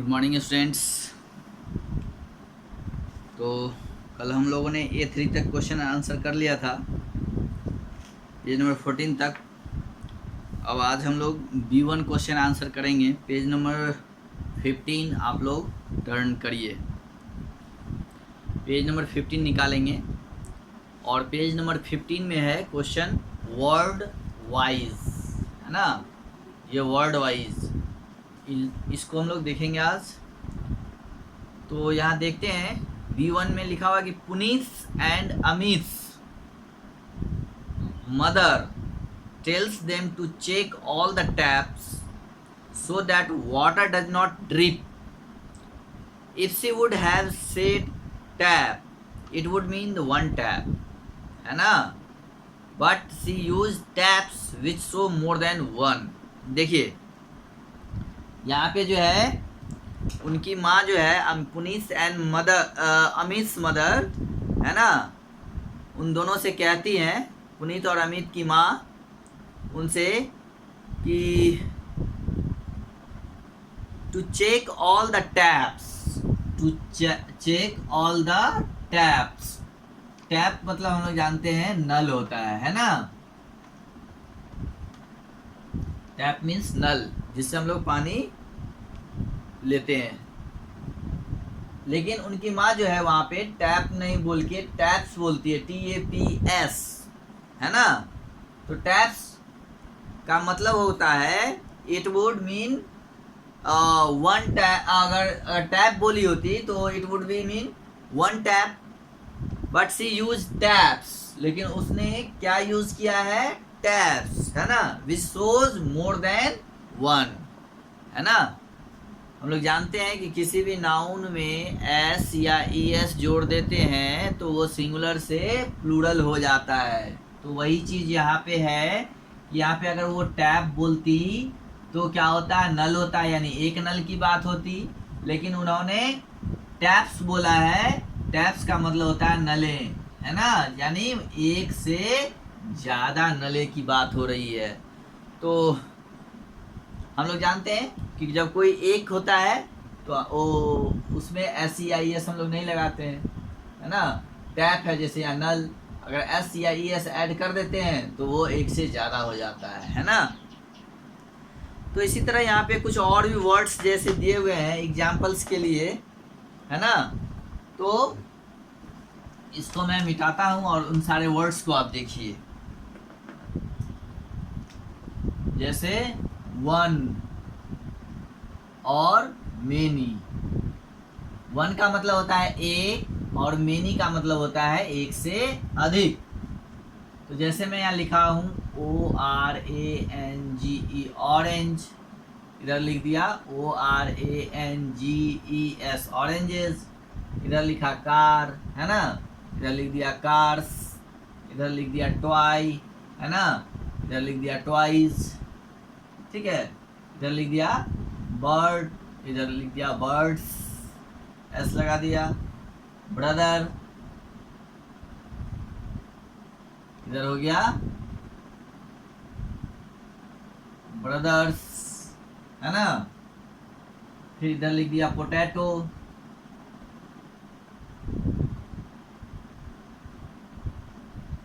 Good morning students. तो कल हम लोगों ने A3 तक क्वेश्चन आंसर कर लिया था, पेज नंबर 14 तक। अब आज हम लोग B1 क्वेश्चन आंसर करेंगे। पेज नंबर 15 आप लोग टर्न करिए, पेज नंबर 15 निकालेंगे और पेज नंबर 15 में है क्वेश्चन वर्ड वाइज, है ना। ये वर्ड वाइज इसको हम लोग देखेंगे आज। तो यहाँ देखते हैं B1 में लिखा हुआ कि Puneet and Amit mother tells them to check all the taps so that water does not drip. If she would have said tap, it would mean the one tap, है ना। But she used taps which show more than one. देखिए यहाँ पे जो है उनकी माँ जो है Puneet and mother Amit mother, है ना, उन दोनों से कहती हैं, पुनीत और अमित की माँ उनसे कि to check all the taps, to check all the taps. Tap मतलब हम लोग जानते हैं नल होता है ना। टैप मीन्स नल, जिससे हम लोग पानी लेते हैं। लेकिन उनकी माँ जो है वहां पे टैप नहीं बोल के टैप्स बोलती है, TAPS, है ना। तो टैप्स का मतलब होता है, it would mean one tap. अगर टैप बोली होती तो it would be mean one tap, but she use taps. लेकिन उसने क्या यूज किया है? टैप्स, है ना, which shows more than one, है ना। हम लोग जानते हैं कि किसी भी नाउन में एस या ES जोड़ देते हैं तो वो सिंगुलर से प्लूरल हो जाता है। तो वही चीज़ यहाँ पे है। यहाँ पे अगर वो टैप बोलती तो क्या होता है? नल होता है, यानी एक नल की बात होती। लेकिन उन्होंने टैप्स बोला है, टैप्स का मतलब होता है नले, है ना, यानी एक से ज़्यादा नले की बात हो रही है। तो हम लोग जानते हैं कि जब कोई एक होता है तो उसमें SEIS हम लोग नहीं लगाते हैं, है ना। टैप है जैसे या नल, अगर S या ES ऐड कर देते हैं तो वो एक से ज़्यादा हो जाता है ना। तो इसी तरह यहाँ पे कुछ और भी वर्ड्स जैसे दिए हुए हैं एग्जाम्पल्स के लिए, है ना। तो इसको मैं मिटाता हूँ और उन सारे वर्ड्स को आप देखिए। जैसे वन और मेनी। वन का मतलब होता है एक और मेनी का मतलब होता है एक से अधिक। तो जैसे मैं यहाँ लिखा हूँ ORANGE, ऑरेंज, इधर लिख दिया ORANGES, ऑरेंजेस। इधर लिखा कार, है ना, इधर लिख दिया कार्स। इधर लिख दिया टॉय, है ना, इधर लिख दिया टॉयज, ठीक है। इधर लिख दिया बर्ड, इधर लिख दिया बर्ड्स, S लगा दिया। ब्रदर, इधर हो गया ब्रदर्स, है ना। फिर इधर लिख दिया पोटैटो,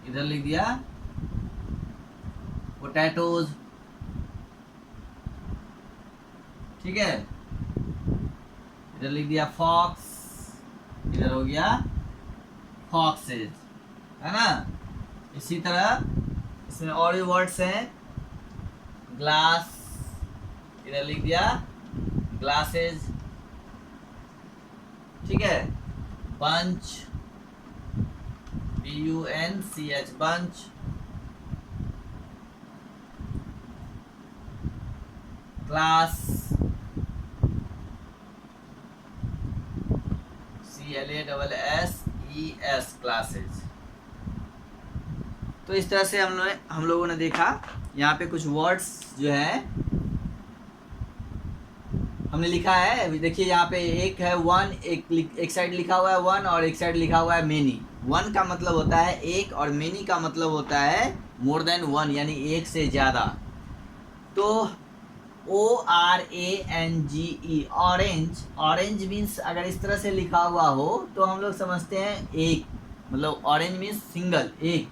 इधर लिख दिया पोटैटोज, ठीक है। इधर लिख दिया फॉक्स, इधर हो गया फॉक्सेज, है ना। इसी तरह इसमें और भी वर्ड्स हैं। ग्लास, इधर लिख दिया ग्लासेज, ठीक है। Bunch, BUNCH, bunch. Class, CLASSES, classes. तो इस तरह से हम लोगों ने देखा। यहाँ पे कुछ वर्ड्स जो है हमने लिखा है, देखिए यहाँ पे एक है वन, एक साइड लिखा हुआ है वन और एक साइड लिखा हुआ है मेनी। वन का मतलब होता है एक और मेनी का मतलब होता है मोर देन वन, यानी एक से ज़्यादा। तो ORANGE, ऑरेंज। ऑरेंज मीन्स अगर इस तरह से लिखा हुआ हो तो हम लोग समझते हैं एक, मतलब ऑरेंज मीन्स सिंगल, एक।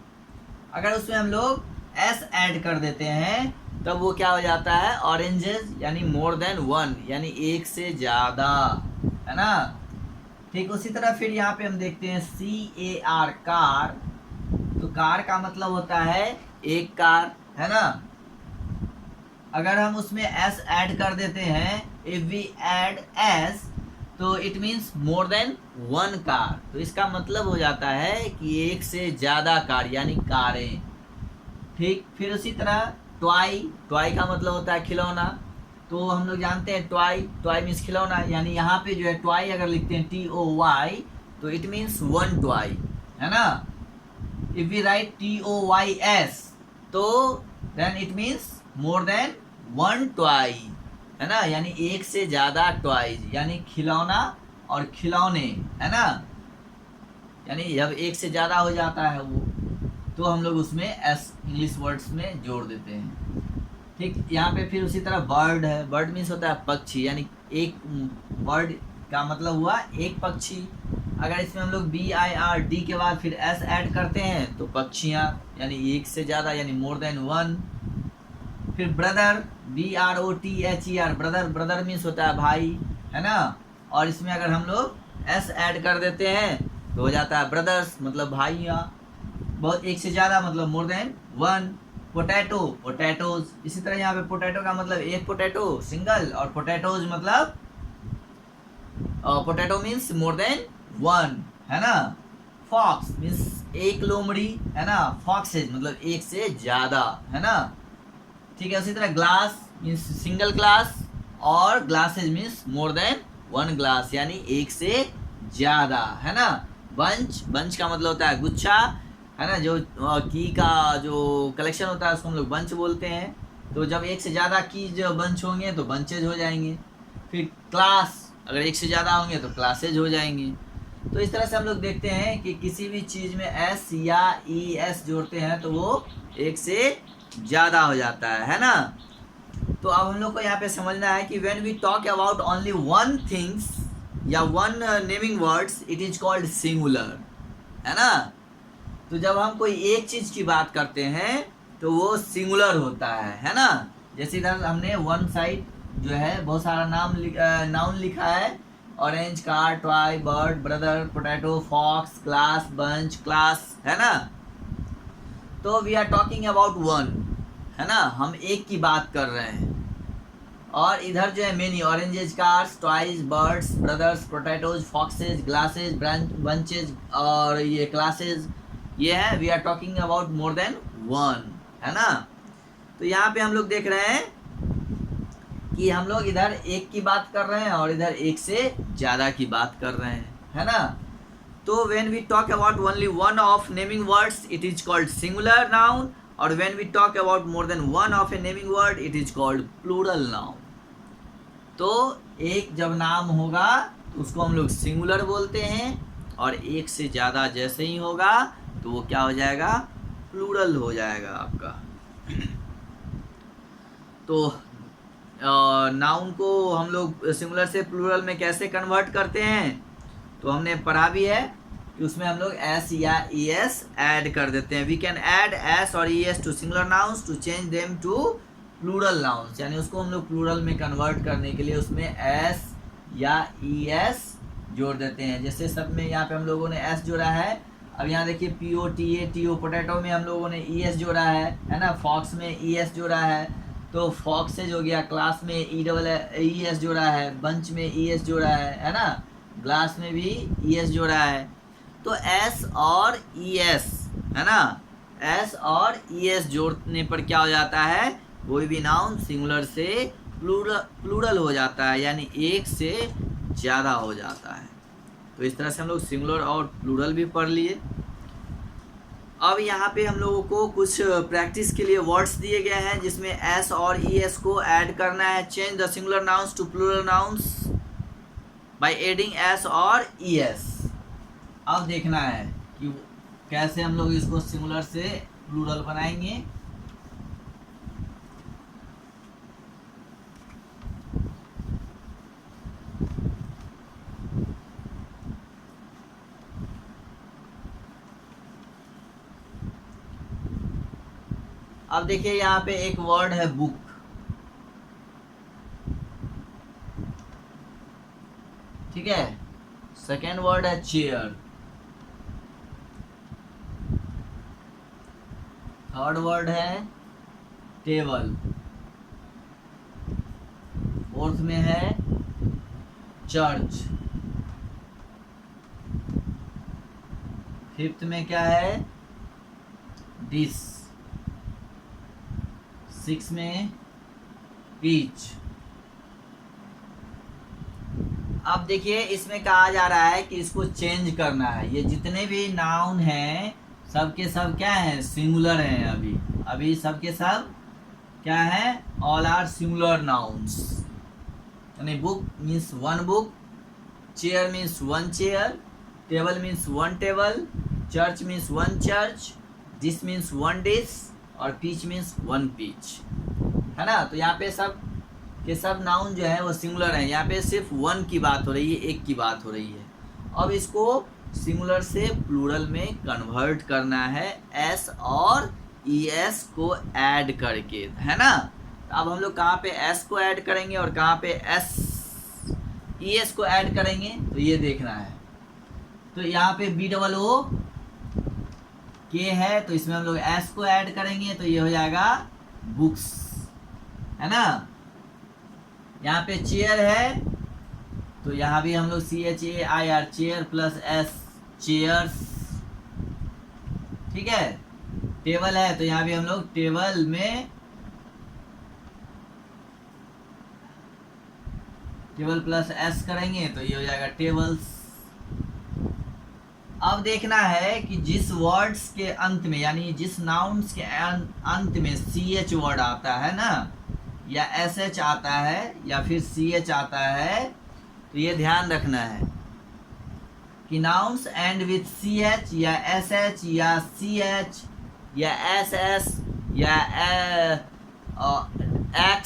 अगर उसमें हम लोग एस ऐड कर देते हैं तब वो क्या हो जाता है, ऑरेंजेस, यानी मोर देन वन, यानी एक से ज़्यादा, है ना। ठीक उसी तरह फिर यहाँ पे हम देखते हैं CAR, कार। तो कार का मतलब होता है एक कार, है ना। अगर हम उसमें एस ऐड कर देते हैं, इफ वी ऐड एस, तो it means more than one car. तो इसका मतलब हो जाता है कि एक से ज़्यादा कार, यानी कारें। ठीक, फिर उसी तरह टॉय। टॉय का मतलब होता है खिलौना। तो हम लोग जानते हैं टॉय, टॉय मीन्स खिलौना, यानी यहाँ पे जो है टॉय अगर लिखते हैं TOY, तो इट मीन्स वन टॉय, है ना। इफ वी राइट TOYS, तो then it means more than one toy, है ना, यानी एक से ज्यादा टॉयज, यानी खिलौना और खिलौने, है ना। यानी जब एक से ज्यादा हो जाता है वो, तो हम लोग उसमें एस इंग्लिश वर्ड्स में जोड़ देते हैं। ठीक, यहाँ पे फिर उसी तरह बर्ड है। बर्ड मीन्स होता है पक्षी, यानी एक बर्ड का मतलब हुआ एक पक्षी। अगर इसमें हम लोग BIRD के बाद फिर S ऐड करते हैं तो पक्षियाँ, यानी एक से ज़्यादा, यानी मोर देन वन। फिर brother, BROTHER, brother. Brother means होता है भाई, है ना। और इसमें अगर हम लोग S ऐड कर देते हैं तो हो जाता है ब्रदर्स, मतलब भाइयाँ। बहुत एक से ज़्यादा मतलब मोर देन वन। Potato, potatoes. इसी तरह यहाँ पे पोटैटो का मतलब एक पोटैटो, सिंगल, और पोटैटोज मतलब potato means more than one, है ना। फॉक्स मीन्स एक लोमड़ी, है ना। फॉक्सेज मतलब एक से ज़्यादा, है ना। ठीक है, उसी तरह ग्लास मीन्स सिंगल ग्लास, और glasses means more than one glass, यानी एक से ज़्यादा, है ना। बंच, बंच का मतलब होता है गुच्छा, है ना। जो की का जो कलेक्शन होता है उसको हम लोग बंच बोलते हैं। तो जब एक से ज़्यादा की जो बंच होंगे तो बंचेज हो जाएंगे। फिर क्लास, अगर एक से ज़्यादा होंगे तो क्लासेज हो जाएंगे। तो इस तरह से हम लोग देखते हैं कि किसी भी चीज़ में S या ES जोड़ते हैं तो वो एक से ज़्यादा हो जाता है ना। तो अब हम लोग को यहाँ पे समझना है कि when we talk about only one things या one naming words, it is called singular, है ना। तो जब हम कोई एक चीज की बात करते हैं तो वो सिंगुलर होता है ना। जैसे इधर हमने वन साइड जो है बहुत सारा नाउन लिखा है, orange, car, toy, bird, brother, potato, fox, glass, bunch, class, है ना। तो we are talking about one, है ना, हम एक की बात कर रहे हैं। और इधर जो है many, oranges, cars, toys, birds, brothers, potatoes, foxes, glasses, bunches और ये क्लासेज, ये है we are talking about more than one, है ना। तो यहाँ पे हम लोग देख रहे हैं कि हम लोग इधर एक की बात कर रहे हैं और इधर एक से ज़्यादा की बात कर रहे हैं, है ना। तो when we talk about only one of naming words, it is called singular noun, और when we talk about more than one of a naming word, it is called plural noun. तो एक जब नाम होगा तो उसको हम लोग सिंगुलर बोलते हैं, और एक से ज़्यादा जैसे ही होगा तो वो क्या हो जाएगा, प्लूरल हो जाएगा आपका। तो नाउन को हम लोग सिंगुलर से प्लूरल में कैसे कन्वर्ट करते हैं, तो हमने पढ़ा भी है कि उसमें हम लोग S या ES ऐड कर देते हैं। वी कैन ऐड S और ES to singular nouns to change them to plural nouns, यानी उसको हम लोग प्लूरल में कन्वर्ट करने के लिए उसमें S या ES जोड़ देते हैं। जैसे सब में यहाँ पे हम लोगों ने S जोड़ा है। अब यहाँ देखिए POTATO, पोटैटो में हम लोगों ने ES जोड़ा है ना। फॉक्स में ES जोड़ा है तो फॉक्सेज हो गया। क्लास में ES जोड़ा है। बंच में ES जोड़ा है ना। ग्लास में भी ES जोड़ा है। तो S और ES, है ना, S और ES जोड़ने पर क्या हो जाता है, कोई भी नाउन सिंगुलर से प्लूरल हो जाता है, यानी एक से ज़्यादा हो जाता है। तो इस तरह से हम लोग सिंगुलर और प्लूरल भी पढ़ लिए। अब यहाँ पे हम लोगों को कुछ प्रैक्टिस के लिए वर्ड्स दिए गए हैं जिसमें S और ES को ऐड करना है। Change the singular nouns to plural nouns by adding S और ES। अब देखना है कि कैसे हम लोग इसको सिंगुलर से प्लूरल बनाएंगे। अब देखिए यहाँ पे एक वर्ड है बुक, ठीक है। सेकेंड वर्ड है चेयर, थर्ड वर्ड है टेबल, फोर्थ में है चर्च, फिफ्थ में क्या है डिश, सिक्स में पीच। अब देखिए इसमें कहा जा रहा है कि इसको चेंज करना है। ये जितने भी नाउन हैं सब के सब क्या हैं, सिंगुलर हैं। अभी सब के सब क्या है, ऑल आर सिंगुलर नाउन्स। यानी book means one book, chair means one chair, table means one table, church means one church, dish means one dish और पीच मीन्स वन पीच, है ना। तो यहाँ पे सब के सब नाउन जो है वो सिंगुलर हैं। यहाँ पे सिर्फ वन की बात हो रही है, एक की बात हो रही है। अब इसको सिंगुलर से प्लूरल में कन्वर्ट करना है एस और ई एस को ऐड करके, है ना। अब हम लोग कहाँ पे एस को ऐड करेंगे और कहाँ पे एस ई एस को ऐड करेंगे, तो ये देखना है। तो यहाँ पे बी डबल ओ के है, तो इसमें हम लोग एस को ऐड करेंगे, तो ये हो जाएगा बुक्स, है ना। यहाँ पे चेयर है, तो यहाँ भी हम लोग CHAIR chair plus S chairs, ठीक है। टेबल है, तो यहाँ भी हम लोग टेबल में टेबल प्लस एस करेंगे, तो ये हो जाएगा टेबल्स। अब देखना है कि जिस वर्ड्स के अंत में, यानी जिस नाउन्स के अंत में CH वर्ड आता है ना, या SH आता है या फिर CH आता है, तो ये ध्यान रखना है कि नाउन्स एंड विथ CH या SH या CH या SS या X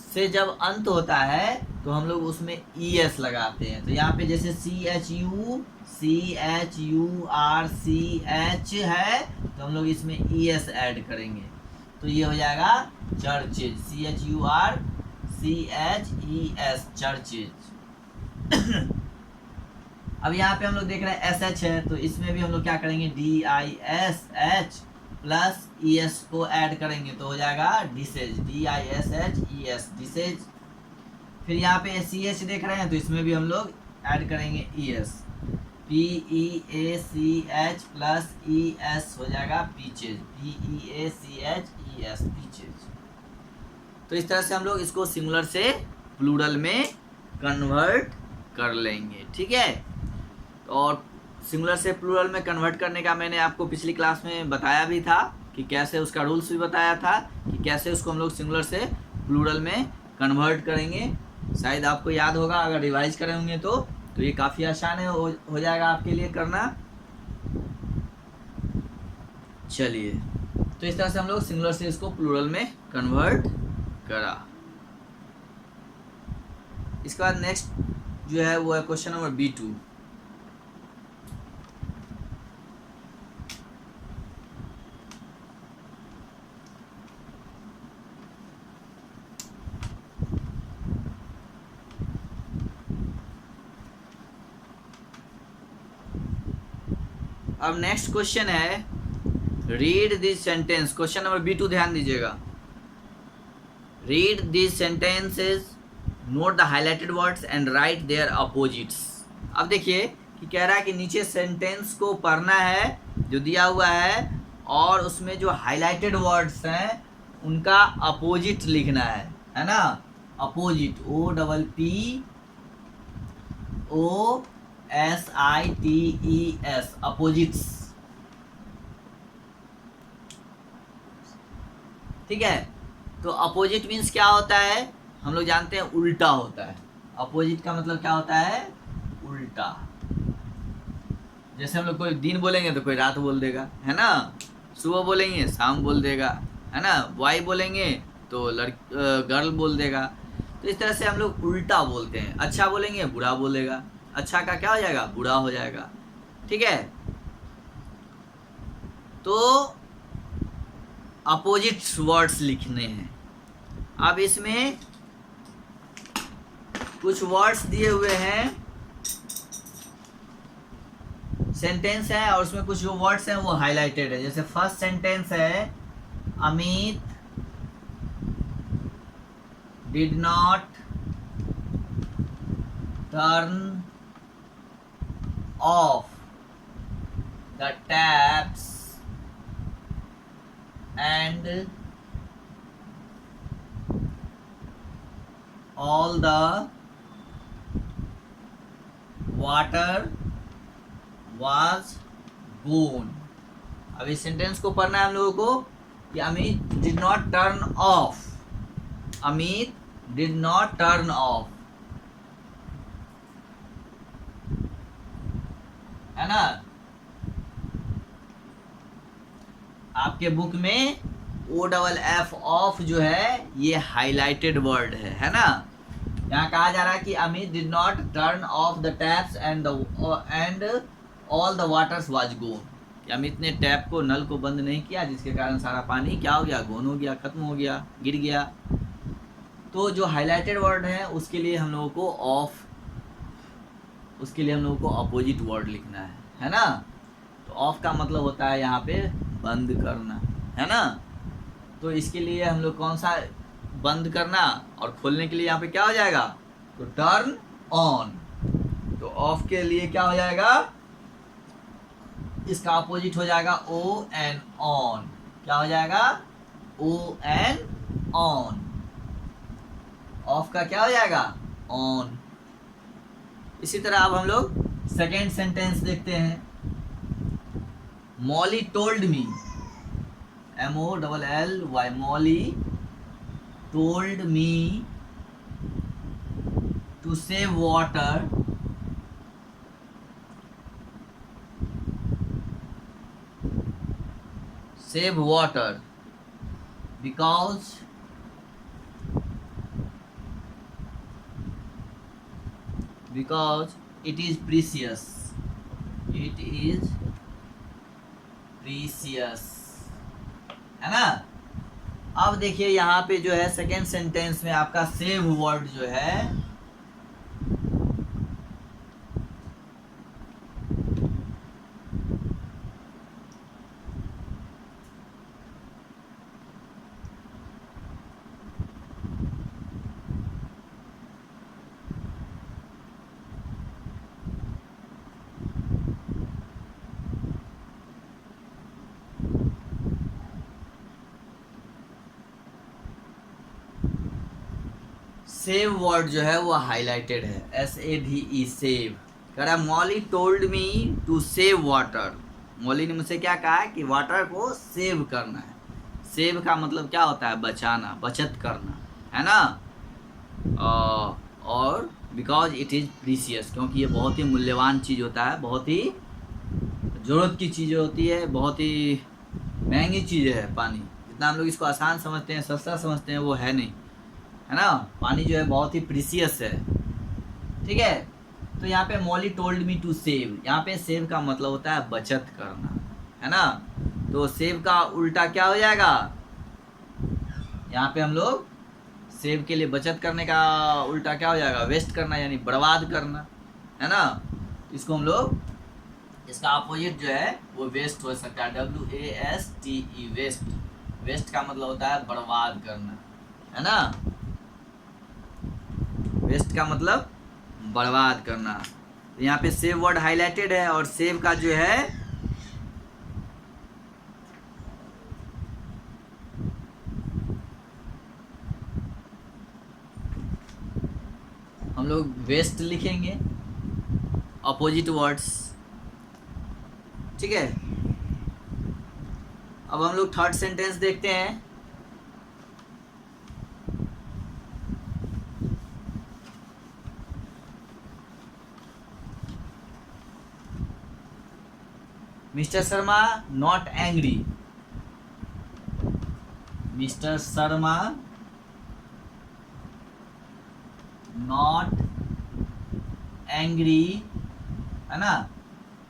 से जब अंत होता है तो हम लोग उसमें ES लगाते हैं। तो यहाँ पे जैसे CHURCH है, तो हम लोग इसमें ES ऐड करेंगे, तो ये हो जाएगा चर्चेज, CHURCHES चर्चेज। अब यहाँ पे हम लोग देख रहे हैं SH है, तो इसमें भी हम लोग क्या करेंगे, DISH प्लस ES को ऐड करेंगे, तो हो जाएगा डिसेज, DISHES डिसेज। फिर यहाँ पे CH देख रहे हैं, तो इसमें भी हम लोग ऐड करेंगे ES, PEACH प्लस ES हो जाएगा पीचेज, PEACHES पीचेज। तो इस तरह से हम लोग इसको सिंगुलर से प्लूरल में कन्वर्ट कर लेंगे, ठीक है। और सिंगुलर से प्लूरल में कन्वर्ट करने का मैंने आपको पिछली क्लास में बताया भी था कि कैसे, उसका रूल्स भी बताया था कि कैसे उसको हम लोग सिंगुलर से प्लूरल में कन्वर्ट करेंगे। शायद आपको याद होगा, अगर रिवाइज करे होंगे तो ये काफ़ी आसान है, हो जाएगा आपके लिए करना। चलिए, तो इस तरह से हम लोग सिंगुलर से इसको प्लूरल में कन्वर्ट करा। इसके बाद नेक्स्ट जो है वो है क्वेश्चन नंबर B2। अब नेक्स्ट क्वेश्चन है, read this sentence. Question number B2 ध्यान दीजिएगा। Read this sentences, note the highlighted words and write their opposites. अब देखिए कि कह रहा है कि नीचे सेंटेंस को पढ़ना है जो दिया हुआ है, और उसमें जो हाईलाइटेड वर्ड्स हैं उनका अपोजिट लिखना है ना। अपोजिट, OPPOSITES, अपोजिट्स, ठीक है। तो अपोजिट मीन्स क्या होता है, हम लोग जानते हैं उल्टा होता है। अपोजिट का मतलब क्या होता है, उल्टा। जैसे हम लोग कोई दिन बोलेंगे तो कोई रात बोल देगा, है ना। सुबह बोलेंगे शाम बोल देगा, है ना। बॉय बोलेंगे तो गर्ल बोल देगा। तो इस तरह से हम लोग उल्टा बोलते हैं। अच्छा बोलेंगे बुरा बोलेगा, अच्छा का क्या हो जाएगा, बुरा हो जाएगा, ठीक है। तो अपोजिट वर्ड्स लिखने हैं। अब इसमें कुछ वर्ड्स दिए हुए हैं, सेंटेंस है, और उसमें कुछ जो वर्ड्स हैं वो हाईलाइटेड है। जैसे फर्स्ट सेंटेंस है, Amit did not turn off the taps and all the water was gone। अब इस सेंटेंस को पढ़ना है हम लोगों को कि Amit did not turn of, Amit did not turn of, है ना। आपके बुक में OFF ऑफ जो है ये हाईलाइटेड वर्ड है ना। यहाँ कहा जा रहा है कि Amit did not turn off the taps and all the waters was gone. Amit ने टैप को, नल को बंद नहीं किया, जिसके कारण सारा पानी क्या हो गया, गोन हो गया, खत्म हो गया, गिर गया। तो जो हाईलाइटेड वर्ड है उसके लिए हम लोगों को ऑफ, उसके लिए हम लोगों को अपोजिट वर्ड लिखना है ना। तो ऑफ का मतलब होता है यहाँ पे बंद करना, है ना। तो इसके लिए हम लोग कौन सा बंद करना, और खोलने के लिए यहाँ पे क्या हो जाएगा, तो टर्न ऑन। तो ऑफ के लिए क्या हो जाएगा, इसका अपोजिट हो जाएगा ON, ऑन। क्या हो जाएगा, ON, ऑन। ऑफ का क्या हो जाएगा, ऑन। इसी तरह अब हम लोग सेकेंड सेंटेंस देखते हैं। Molly told me, MOLLY, Molly told me to save water because it is precious, है ना। अब देखिए यहाँ पे जो है सेकेंड सेंटेंस में आपका सेव वर्ड जो है, सेव वर्ड जो है वो हाईलाइटेड है, SAVE, सेव। कह रहा है Molly told me to save water, Molly ने मुझसे क्या कहा है कि वाटर को सेव करना है। सेव का मतलब क्या होता है, बचाना, बचत करना, है ना। और बिकॉज इट इज़ प्रीसियस, क्योंकि ये बहुत ही मूल्यवान चीज़ होता है, बहुत ही ज़रूरत की चीज़ होती है, बहुत ही महंगी चीज़ है पानी। जितना हम लोग इसको आसान समझते हैं, सस्ता समझते हैं, वो है नहीं, है ना। पानी जो है बहुत ही प्रीसियस है, ठीक है। तो यहाँ पे Molly told me to save, यहाँ पे सेव का मतलब होता है बचत करना, है ना। तो सेव का उल्टा क्या हो जाएगा, यहाँ पे हम लोग सेव के लिए बचत करने का उल्टा क्या हो जाएगा, वेस्ट करना, यानी बर्बाद करना, है ना। इसको हम लोग, इसका अपोजिट जो है वो वेस्ट हो सकता है, WASTE, वेस्ट। वेस्ट का मतलब होता है बर्बाद करना, है ना। वेस्ट का मतलब बर्बाद करना। तो यहाँ पे सेव वर्ड हाईलाइटेड है, और सेव का जो है हम लोग वेस्ट लिखेंगे, अपोजिट वर्ड्स, ठीक है। अब हम लोग थर्ड सेंटेंस देखते हैं। Mister Sharma not angry, mister Sharma not angry, है ना।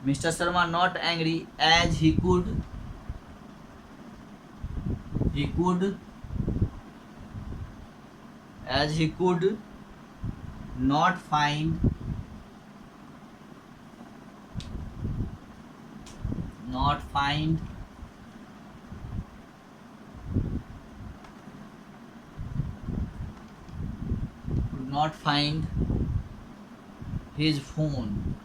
Mister Sharma not angry as he could he could not find his phone.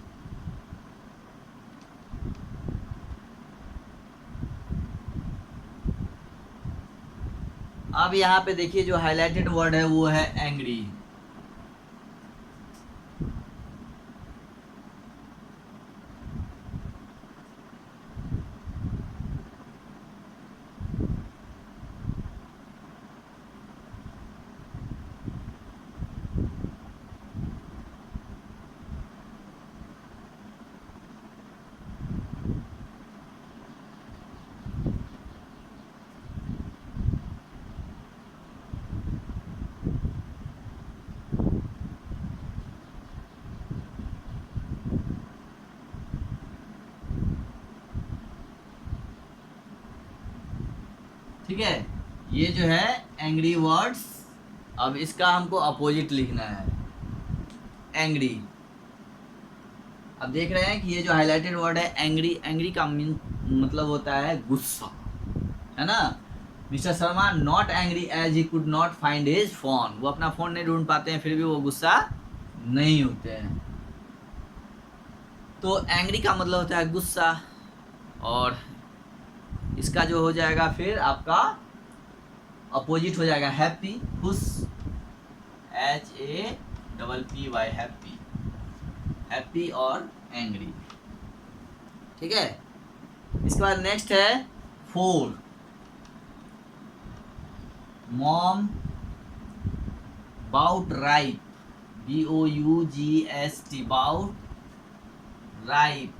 अब यहाँ पे देखिए जो हाईलाइटेड वर्ड है वो है एंग्री। ठीक है, ये जो है एंग्री वर्ड्स। अब इसका हमको अपोजिट लिखना है, एंग्री। अब देख रहे हैं कि ये जो हाईलाइटेड वर्ड है एंग्री, एंग्री का मतलब होता है गुस्सा, है ना। Mister Sharma not angry as he could not find his phone. वो अपना फोन नहीं ढूंढ पाते हैं, फिर भी वो गुस्सा नहीं होते हैं। तो एंग्री का मतलब होता है गुस्सा, और इसका जो हो जाएगा फिर आपका अपोजिट हो जाएगा हैप्पी, खुश, HAPPY, हैप्पी, हैप्पी और एंग्री। ठीक है, इसके बाद नेक्स्ट है 4, mom bought ripe, BOUGST, bought ripe.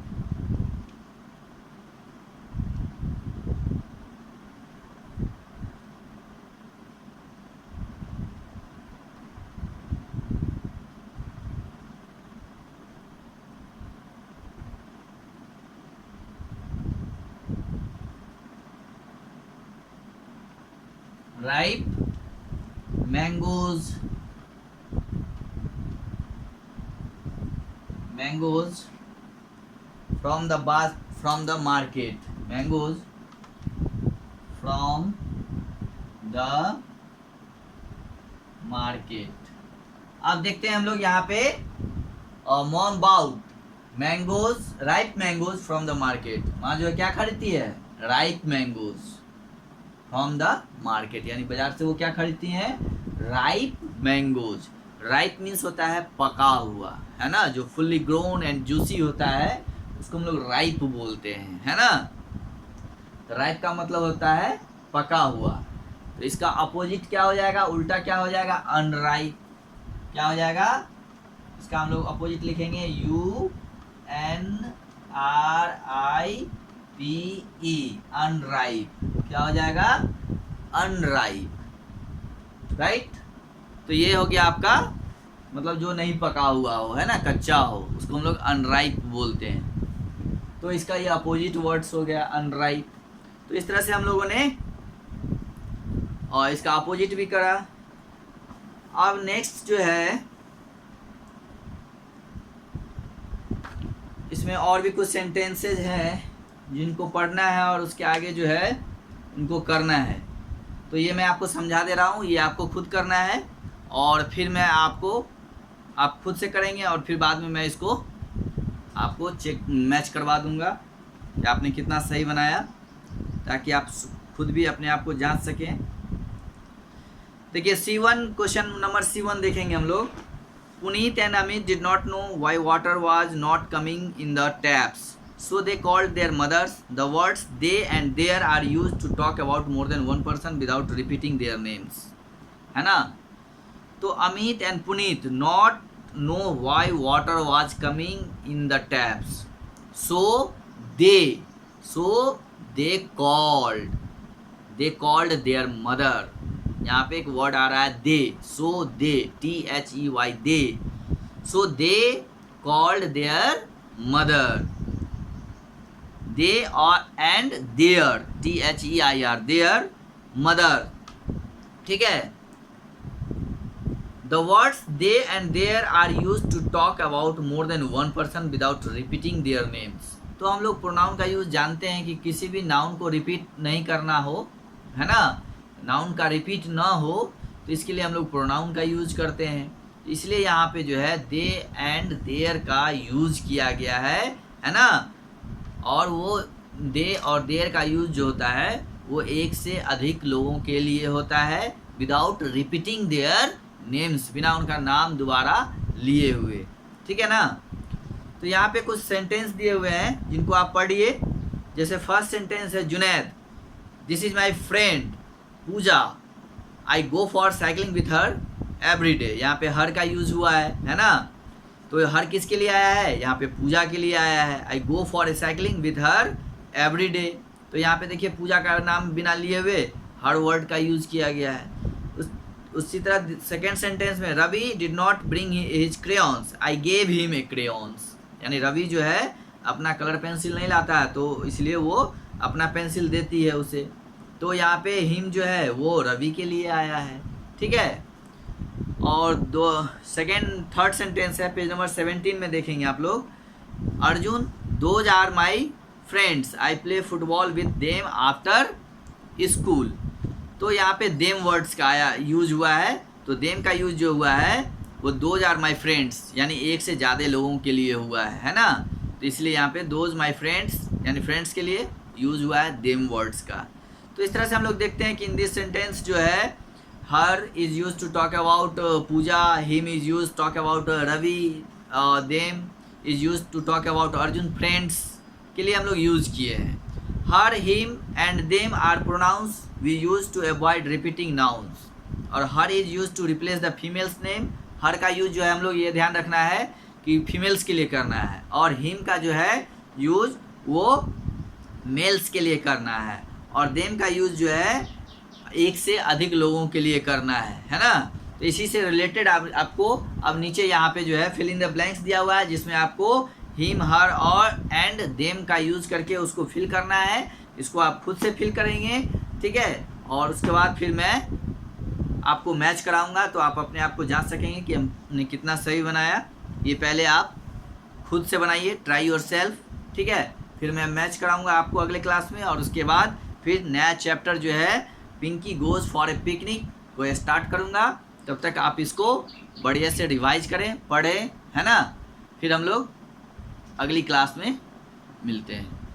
Ripe mangoes from the market, mangoes from the market। अब देखते हैं हम लोग यहाँ पे mom bought mangoes, ripe mangoes from the market. वहाँ जो है क्या खरीदती है, ripe mangoes from the market, यानी बाजार से वो क्या खरीदती हैं, राइप मैंगोज। राइप मीन्स होता है पका हुआ, है ना, जो फुल्ली ग्रोन एंड जूसी होता है उसको हम लोग राइप बोलते हैं, है ना। तो राइप का मतलब होता है पका हुआ। तो इसका अपोजिट क्या हो जाएगा, उल्टा क्या हो जाएगा, अनराइप। क्या हो जाएगा, इसका हम लोग अपोजिट लिखेंगे UNRIPE, अनराइप। क्या हो जाएगा, अनराइप, राइट। तो ये हो गया आपका मतलब जो नहीं पका हुआ हो, है ना, कच्चा हो, उसको हम लोग अनराइप बोलते हैं। तो इसका ये अपोजिट वर्ड्स हो गया अनराइप। तो इस तरह से हम लोगों ने और इसका अपोजिट भी करा। अब नेक्स्ट जो है इसमें और भी कुछ सेंटेंसेज हैं जिनको पढ़ना है और उसके आगे जो है उनको करना है। तो ये मैं आपको समझा दे रहा हूँ, ये आपको खुद करना है और फिर मैं आप खुद से करेंगे और फिर बाद में मैं इसको आपको मैच करवा दूंगा कि आपने कितना सही बनाया, ताकि आप खुद भी अपने आप को जांच सकें। देखिए C1, क्वेश्चन नंबर C1 देखेंगे हम लोग। Puneet and Amit did not know why water was not coming in the taps, so they called their mothers. The words they and their are used to talk about more than one person without repeating their names, है ना। तो Amit and Puneet not know why water was coming in the taps, so they called their mother। यहाँ पे एक word आ रहा है दे, so they, THEY, they, so they called their mother। they are and their, THEIR, their mother, ठीक है। The words they and their are use to talk about more than one person without repeating their names. तो हम लोग pronoun का use जानते हैं कि किसी भी नाउन को रिपीट नहीं करना हो, है ना, नाउन का रिपीट ना हो, तो इसके लिए हम लोग प्रोनाउन का यूज करते हैं। इसलिए यहाँ पे जो है दे एंड देयर का यूज किया गया है ना। और वो दे और देयर का यूज जो होता है वो एक से अधिक लोगों के लिए होता है, विदाउट रिपीटिंग देयर नेम्स, बिना उनका नाम दोबारा लिए हुए, ठीक है ना। तो यहाँ पे कुछ सेंटेंस दिए हुए हैं जिनको आप पढ़िए। जैसे फर्स्ट सेंटेंस है Junaid, this is my friend Pooja, I go for cycling with her every day. यहाँ पे हर का यूज हुआ है ना। तो हर किसके लिए आया है, यहाँ पे पूजा के लिए आया है। I go for a cycling with her every day. तो यहाँ पे देखिए पूजा का नाम बिना लिए हुए हर वर्ड का यूज किया गया है। उसी तरह सेकेंड सेंटेंस में Ravi did not bring his crayons, I gave him a crayons. यानी रवि जो है अपना कलर पेंसिल नहीं लाता है, तो इसलिए वो अपना पेंसिल देती है उसे। तो यहाँ पे हिम जो है वो रवि के लिए आया है, ठीक है। और थर्ड सेंटेंस है पेज नंबर 17 में देखेंगे आप लोग। Arjun those are my friends, I play football with them after school. तो यहाँ पे देम वर्ड्स का आया यूज हुआ है। तो देम का यूज जो हुआ है वो दोज आर माई फ्रेंड्स, यानी एक से ज़्यादा लोगों के लिए हुआ है ना। तो इसलिए यहाँ पे दोज माई फ्रेंड्स यानी फ्रेंड्स के लिए यूज हुआ है देम वर्ड्स का। तो इस तरह से हम लोग देखते हैं कि इन दिस सेंटेंस जो है her is use to talk about Pooja, him is use talk about Ravi, them is use to talk about Arjun, friends के लिए हम लोग यूज किए हैं। Her, him and them are pronouns we use to avoid repeating nouns. और her is use to replace the females name. Her का use जो है हम लोग ये ध्यान रखना है कि फीमेल्स के लिए करना है। और हिम का जो है यूज वो मेल्स के लिए करना है। और देम का यूज जो है एक से अधिक लोगों के लिए करना है ना। तो इसी से रिलेटेड आपको अब नीचे यहाँ पे जो है फिल इन द ब्लैंक्स दिया हुआ है, जिसमें आपको हिम, हर और एंड देम का यूज करके उसको फिल करना है। इसको आप खुद से फिल करेंगे, ठीक है। और उसके बाद फिर मैं आपको मैच कराऊंगा, तो आप अपने आप को जांच सकेंगे कि हमने कितना सही बनाया। ये पहले आप खुद से बनाइए, ट्राई योर सेल्फ, ठीक है। फिर मैं मैच कराऊंगा आपको अगले क्लास में। और उसके बाद फिर नया चैप्टर जो है Pinky goes for a picnic को स्टार्ट करूंगा। तब तक आप इसको बढ़िया से रिवाइज करें, पढ़ें, है ना। फिर हम लोग अगली क्लास में मिलते हैं।